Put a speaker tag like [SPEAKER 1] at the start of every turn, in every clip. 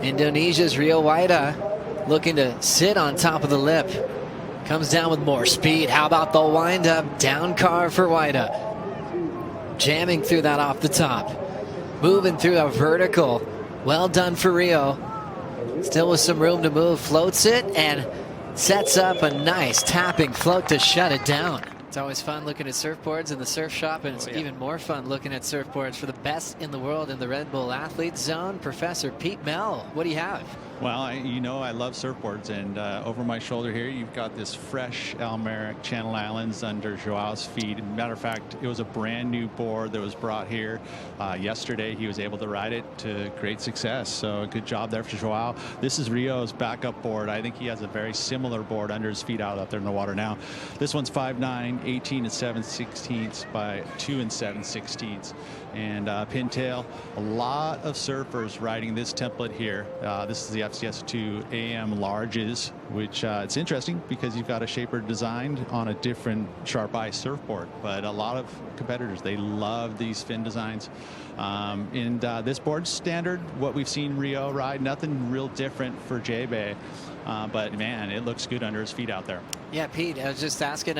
[SPEAKER 1] Indonesia's Rio Waida looking to sit on top of the lip. Comes down with more speed. How about the wind-up? Down car for Waida. Jamming through that off the top. Moving through a vertical. Well done for Rio. Still with some room to move. Floats it and sets up a nice tapping float to shut it down. It's always fun looking at surfboards in the surf shop, and it's even more fun looking at surfboards for the best in the world in the Red Bull Athlete Zone. Professor Pete Mell, what do you have?
[SPEAKER 2] Well, I love surfboards, and over my shoulder here, you've got this fresh Almeric Channel Islands under Joao's feet. Matter of fact, it was a brand new board that was brought here yesterday. He was able to ride it to great success, so good job there for Joao. This is Rio's backup board. I think he has a very similar board under his feet out there in the water now. This one's 5'9", 18 7/16 by 2 7/16, and pintail. A lot of surfers riding this template here. This is the FCS2 AM larges, which it's interesting because you've got a shaper designed on a different sharp eye surfboard, but a lot of competitors, they love these fin designs. And this board's standard, what we've seen Rio ride, nothing real different for J-Bay, but man, it looks good under his feet out there.
[SPEAKER 1] Yeah, Pete, I was just asking,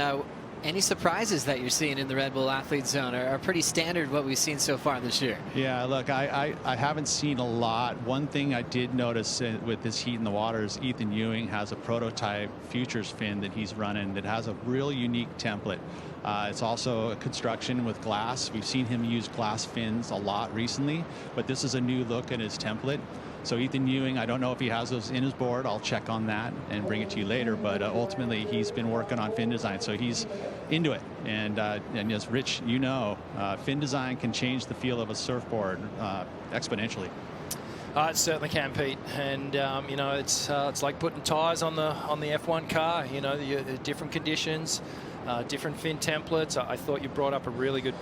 [SPEAKER 1] any surprises that you're seeing in the Red Bull Athlete Zone are pretty standard what we've seen so far this year?
[SPEAKER 2] Yeah, look, I haven't seen a lot. One thing I did notice with this heat in the water is Ethan Ewing has a prototype futures fin that he's running that has a real unique template. It's also a construction with glass. We've seen him use glass fins a lot recently, but this is a new look at his template. So Ethan Ewing, I don't know if he has those in his board. I'll check on that and bring it to you later. But ultimately, he's been working on fin design, so he's into it. And as Rich, fin design can change the feel of a surfboard exponentially.
[SPEAKER 3] It certainly can, Pete. And it's like putting tires on the F1 car. The different conditions, different fin templates. I thought you brought up a really good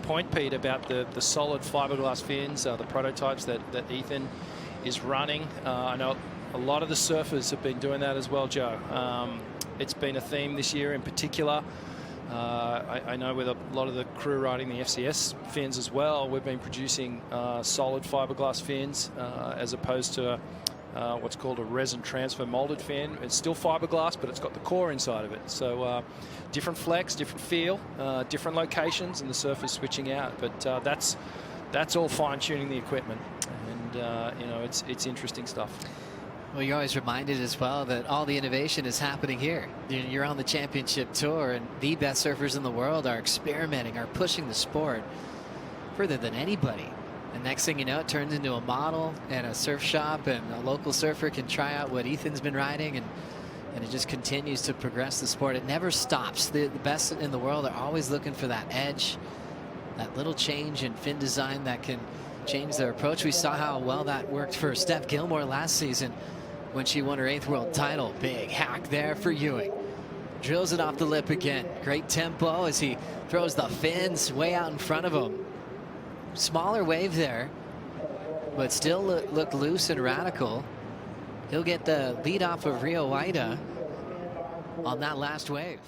[SPEAKER 3] point, Pete, about the solid fiberglass fins, the prototypes that Ethan is running. I know a lot of the surfers have been doing that as well, Joe. It's been a theme this year in particular. I know with a lot of the crew riding the FCS fins as well, we've been producing solid fiberglass fins as opposed to what's called a resin transfer molded fin. It's still fiberglass, but it's got the core inside of it. So different flex, different feel, different locations, and the surfers switching out. But that's all fine-tuning the equipment. And it's interesting stuff.
[SPEAKER 1] Well, you're always reminded as well that all the innovation is happening here. You're on the championship tour, and the best surfers in the world are experimenting, are pushing the sport further than anybody. And next thing you know, it turns into a model and a surf shop, and a local surfer can try out what Ethan's been riding, and it just continues to progress the sport. It never stops. The best in the world are always looking for that edge, that little change in fin design that can change their approach. We saw how well that worked for Steph Gilmore last season when she won her 8th world title. Big hack there for Ewing. Drills it off the lip again. Great tempo as he throws the fins way out in front of him. Smaller wave there, but still look loose and radical. He'll get the lead off of Rio Waida on that last wave.